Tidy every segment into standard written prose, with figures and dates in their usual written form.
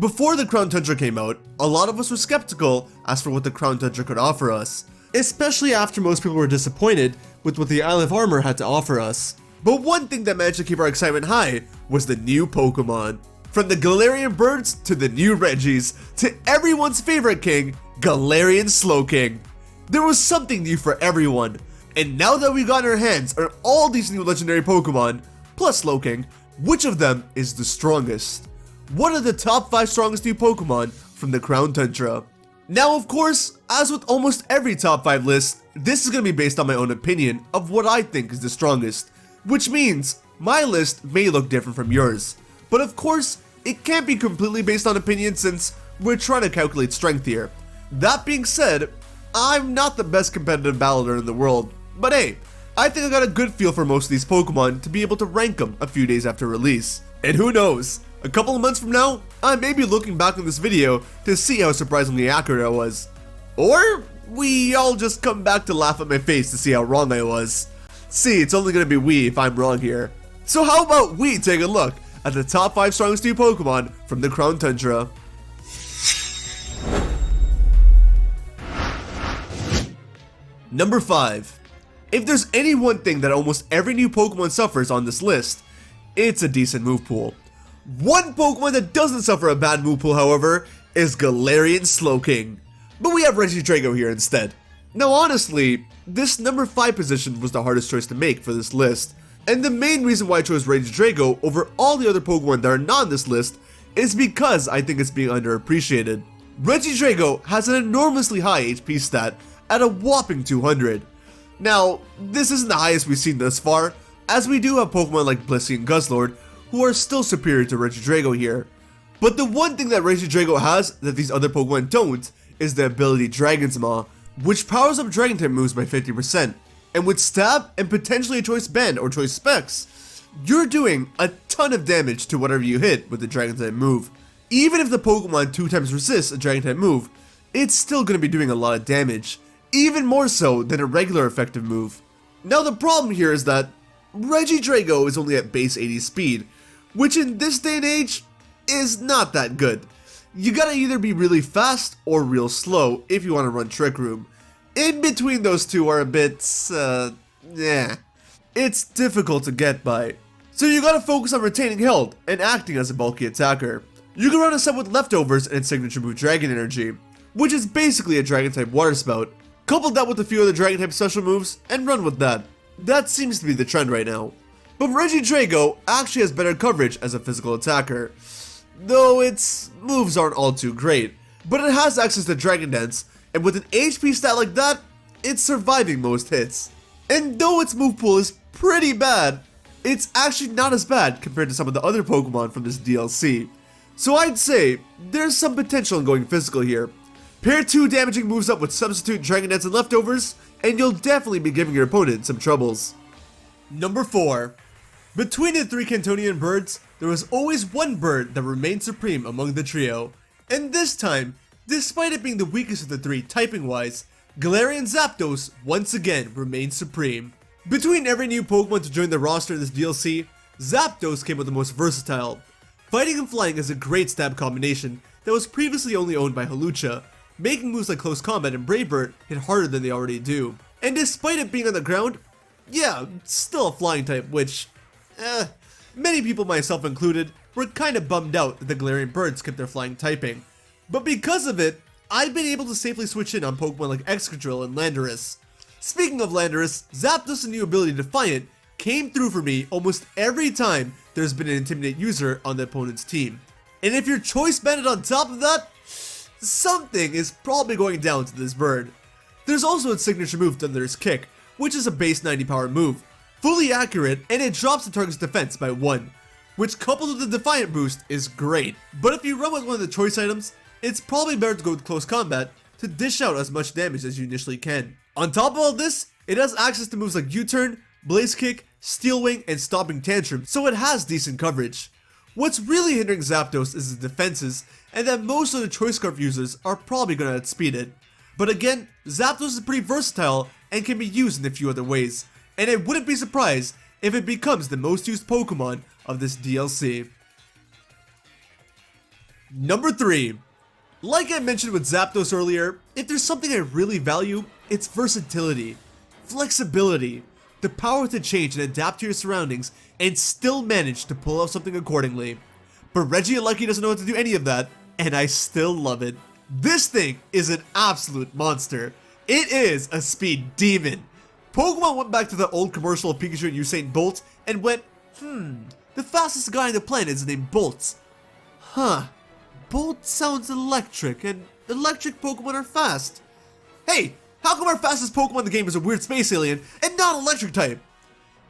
Before the Crown Tundra came out, a lot of us were skeptical as for what the Crown Tundra could offer us, especially after most people were disappointed with what the Isle of Armor had to offer us. But one thing that managed to keep our excitement high was the new Pokemon. From the Galarian birds to the new Reggies to everyone's favorite king, Galarian Slowking. There was something new for everyone, and now that we got our hands on all these new legendary Pokemon, plus Slowking, which of them is the strongest? What are the top 5 strongest new Pokemon from the Crown Tundra? Now of course, as with almost every top 5 list, this is going to be based on my own opinion of what I think is the strongest, which means my list may look different from yours. But of course, it can't be completely based on opinion since we're trying to calculate strength here. That being said, I'm not the best competitive battler in the world, but hey, I think I got a good feel for most of these Pokemon to be able to rank them a few days after release. And who knows, a couple of months from now, I may be looking back on this video to see how surprisingly accurate I was. Or we all just come back to laugh at my face to see how wrong I was. See, it's only gonna be we if I'm wrong here. So how about we take a look at the top 5 strongest new Pokemon from the Crown Tundra. Number 5. If there's any one thing that almost every new Pokemon suffers on this list, it's a decent move pool. One Pokemon that doesn't suffer a bad move pool, however, is Galarian Slowking. But we have Reggie Drago here instead. Now honestly, this number 5 position was the hardest choice to make for this list. And the main reason why I chose Reggie Drago over all the other Pokemon that are not on this list is because I think it's being underappreciated. Reggie Drago has an enormously high HP stat at a whopping 200. Now, this isn't the highest we've seen thus far, as we do have Pokemon like Blissey and Guzzlord who are still superior to Reggie Drago here. But the one thing that Reggie Drago has that these other Pokemon don't is the ability Dragon's Maw, which powers up Dragon type moves by 50%. And with Stab and potentially a Choice Band or Choice Specs, you're doing a ton of damage to whatever you hit with the Dragon type move. Even if the Pokemon 2 times resists a Dragon type move, it's still going to be doing a lot of damage, even more so than a regular effective move. Now the problem here is that Reggie Drago is only at base 80 speed, which in this day and age is not that good. You gotta either be really fast or real slow if you want to run Trick Room. In between those two are a bit, it's difficult to get by. So you gotta focus on retaining health and acting as a bulky attacker. You can run a set with Leftovers and signature move Dragon Energy, which is basically a Dragon type water spout. Couple that with a few other Dragon type special moves and run with that. That seems to be the trend right now. But Reggie Drago actually has better coverage as a physical attacker, though its moves aren't all too great. But it has access to Dragon Dance, and with an HP stat like that, it's surviving most hits. And though its move pool is pretty bad, it's actually not as bad compared to some of the other Pokemon from this DLC. So I'd say there's some potential in going physical here. Pair 2 damaging moves up with Substitute, Dragon Dance, and Leftovers, and you'll definitely be giving your opponent some troubles. Number 4. Between the 3 Cantonian birds, there was always one bird that remained supreme among the trio. And this time, despite it being the weakest of the 3 typing-wise, Galarian Zapdos once again remained supreme. Between every new Pokemon to join the roster in this DLC, Zapdos came with the most versatile. Fighting and flying is a great stab combination that was previously only owned by Hawlucha, making moves like Close Combat and Brave Bird hit harder than they already do. And despite it being on the ground, yeah, still a flying type, which, many people, myself included, were kinda bummed out that the Galarian birds kept their flying typing. But because of it, I've been able to safely switch in on Pokemon like Excadrill and Landorus. Speaking of Landorus, Zapdos' new ability Defiant came through for me almost every time there's been an Intimidate user on the opponent's team. And if you're Choice Banded on top of that, something is probably going down to this bird. There's also its signature move Thunderous Kick, which is a base 90 power move, fully accurate, and it drops the target's defense by 1, which coupled with the Defiant boost is great. But if you run with one of the choice items, it's probably better to go with Close Combat to dish out as much damage as you initially can. On top of all this, it has access to moves like U-Turn, Blaze Kick, Steel Wing, and Stomping Tantrum, so it has decent coverage. What's really hindering Zapdos is the defenses, and that most of the Choice Scarf users are probably going to outspeed it. But again, Zapdos is pretty versatile and can be used in a few other ways, and I wouldn't be surprised if it becomes the most used Pokemon of this DLC. Number 3. Like I mentioned with Zapdos earlier, if there's something I really value, it's versatility, flexibility, the power to change and adapt to your surroundings and still manage to pull off something accordingly. But Reggie Lucky doesn't know how to do any of that, and I still love it. This thing is an absolute monster. It is a speed demon. Pokemon went back to the old commercial of Pikachu and Usain Bolt and went, the fastest guy on the planet is named Bolt. Huh. Bolt sounds electric, and electric Pokemon are fast. Hey, how come our fastest Pokemon in the game is a weird space alien and not electric type?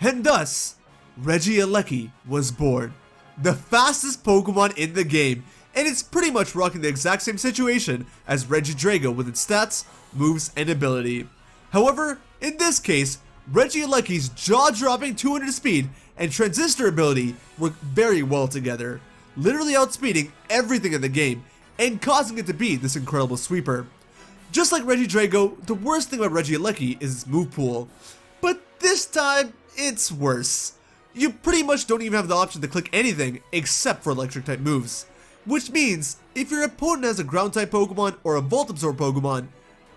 And thus, Reggie Lucky was born. The fastest Pokemon in the game, and it's pretty much rocking the exact same situation as Reggie Drago with its stats, moves, and ability. However, in this case, Reggie Lucky's jaw-dropping 200 speed and transistor ability work very well together, literally outspeeding everything in the game and causing it to be this incredible sweeper. Just like Reggie Drago, the worst thing about Reggie Lucky is its move pool, but this time it's worse. You pretty much don't even have the option to click anything except for electric type moves, which means if your opponent has a ground type Pokemon or a Volt Absorb Pokemon,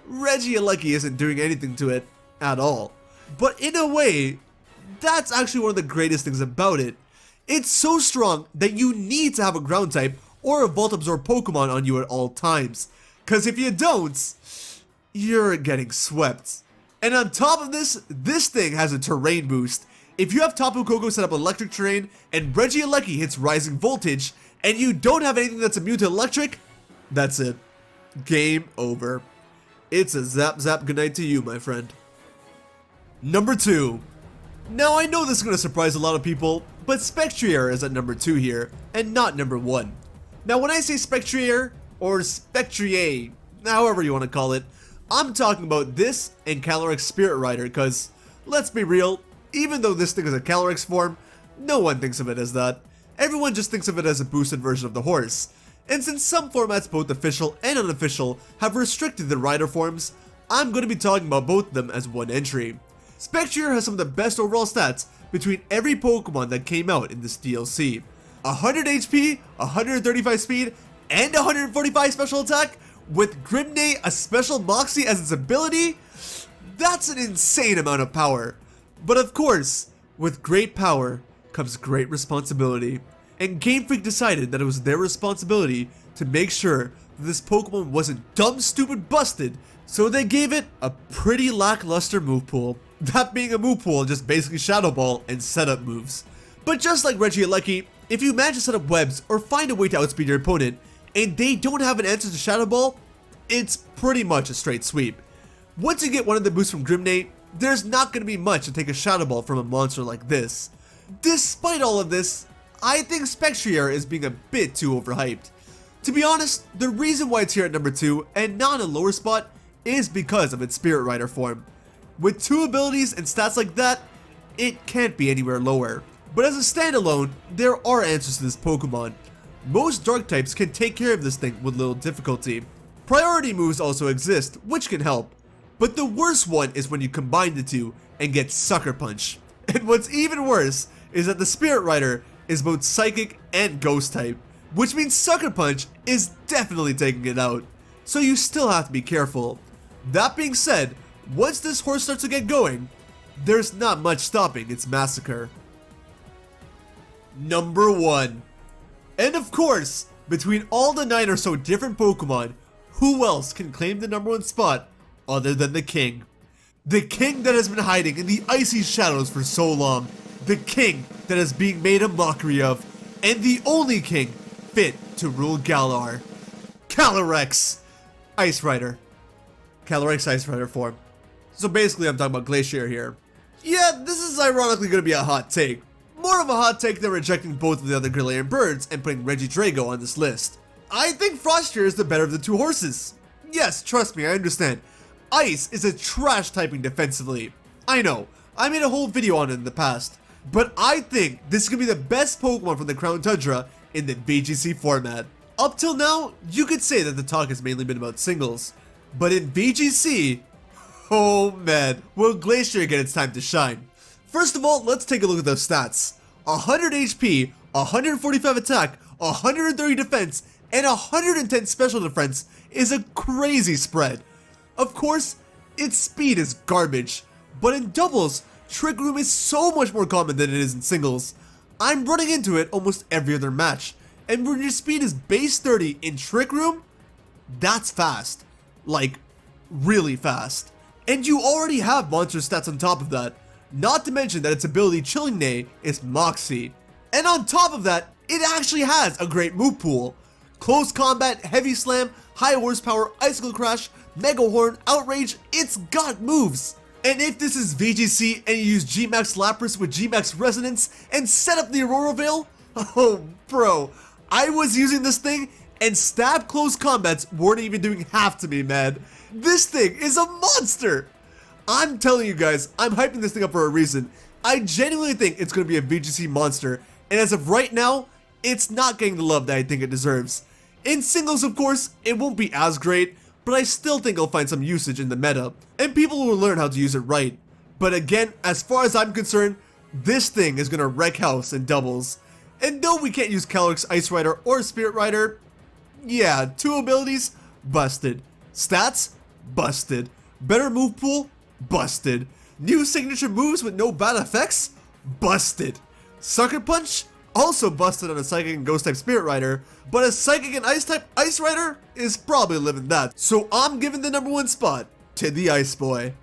Reggie Lucky isn't doing anything to it at all. But in a way, that's actually one of the greatest things about it. It's so strong that you need to have a ground type or a Volt Absorb Pokemon on you at all times, cause if you don't, you're getting swept. And on top of this, this thing has a terrain boost. If you have Tapu Koko set up electric terrain and Reggie Lucky hits rising voltage and you don't have anything that's immune to electric, that's it. Game over. It's a zap zap goodnight to you, my friend. Number 2. Now I know this is going to surprise a lot of people, but Spectriaer is at number 2 here, and not number 1. Now when I say Spectriaer, or Spectriaer, however you want to call it, I'm talking about this and Calyrex Spirit Rider, cause, let's be real, even though this thing is a Calyrex form, no one thinks of it as that. Everyone just thinks of it as a boosted version of the horse. And since some formats, both official and unofficial, have restricted the rider forms, I'm going to be talking about both of them as one entry. Spectriaer has some of the best overall stats between every Pokemon that came out in this DLC. 100 HP, 135 speed, and 145 special attack, with Grimnay, a special Moxie as its ability? That's an insane amount of power. But of course, with great power comes great responsibility. And Game Freak decided that it was their responsibility to make sure that this Pokemon wasn't dumb, stupid, busted, so they gave it a pretty lackluster move pool. That being a move pool, just basically Shadow Ball and setup moves. But just like Reggie Lucky, if you manage to set up webs or find a way to outspeed your opponent, and they don't have an answer to Shadow Ball, it's pretty much a straight sweep. Once you get one of the boosts from Grimnay, there's not going to be much to take a Shadow Ball from a monster like this. Despite all of this, I think Spectriaer is being a bit too overhyped. To be honest, the reason why it's here at number 2 and not in a lower spot is because of its Spirit Rider form. With 2 abilities and stats like that, it can't be anywhere lower. But as a standalone, there are answers to this Pokemon. Most Dark types can take care of this thing with little difficulty. Priority moves also exist, which can help. But the worst one is when you combine the two and get Sucker Punch. And what's even worse is that the Spirit Rider is both Psychic and Ghost type, which means Sucker Punch is definitely taking it out. So you still have to be careful. That being said, once this horse starts to get going, there's not much stopping its massacre. Number 1. And of course, between all the 9 or so different Pokemon, who else can claim the number 1 spot other than the king? The king that has been hiding in the icy shadows for so long. The king that is being made a mockery of. And the only king fit to rule Galar. Calyrex Ice Rider. Calyrex Ice Rider form. So basically I'm talking about Glacier here. Yeah, this is ironically going to be a hot take. More of a hot take than rejecting both of the other Galarian birds and putting Reggie Drago on this list. I think Frostier is the better of the 2 horses. Yes, trust me, I understand. Ice is a trash typing defensively. I know, I made a whole video on it in the past. But I think this is going to be the best Pokemon from the Crown Tundra in the VGC format. Up till now, you could say that the talk has mainly been about singles. But in VGC, oh man, will Glacier get its time to shine? First of all, let's take a look at those stats. 100 HP, 145 attack, 130 defense, and 110 special defense is a crazy spread. Of course, its speed is garbage, but in doubles, Trick Room is so much more common than it is in singles. I'm running into it almost every other match, and when your speed is base 30 in Trick Room, that's fast. Like, really fast. And you already have monster stats on top of that, not to mention that its ability Chilling Neigh is Moxie. And on top of that, it actually has a great move pool. Close Combat, Heavy Slam, High Horsepower, Icicle Crash, Mega Horn, Outrage, it's got moves. And if this is VGC and you use G-Max Lapras with G-Max Resonance and set up the Aurora Veil, oh bro, I was using this thing and stab close combats weren't even doing half to me, man. This thing is a monster! I'm telling you guys, I'm hyping this thing up for a reason. I genuinely think it's going to be a VGC monster, and as of right now, it's not getting the love that I think it deserves. In singles, of course, it won't be as great, but I still think it'll find some usage in the meta, and people will learn how to use it right. But again, as far as I'm concerned, this thing is going to wreck house in doubles. And though we can't use Calyrex Ice Rider or Spirit Rider, yeah, 2 abilities, busted. Stats, busted. Better move pool, busted. New signature moves with no bad effects, busted. Sucker Punch, also busted on a Psychic and Ghost type Spirit Rider, but a Psychic and Ice type Ice Rider is probably living that. So I'm giving the #1 spot to the Ice Boy.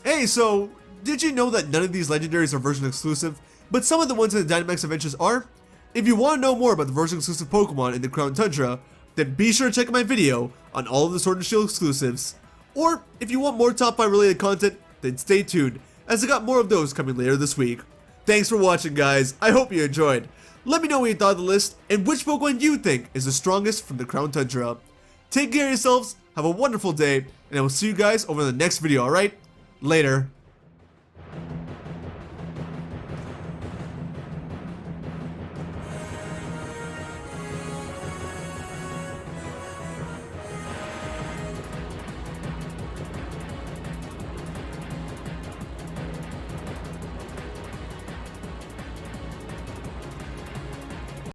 Hey, so did you know that none of these legendaries are version exclusive, but some of the ones in the Dynamax Adventures are? If you want to know more about the version exclusive Pokemon in the Crown Tundra, then be sure to check out my video on all of the Sword and Shield exclusives. Or if you want more top 5 related content, then stay tuned, as I got more of those coming later this week. Thanks for watching, guys. I hope you enjoyed. Let me know what you thought of the list and which Pokemon you think is the strongest from the Crown Tundra. Take care of yourselves, have a wonderful day, and I will see you guys over in the next video, alright? Later.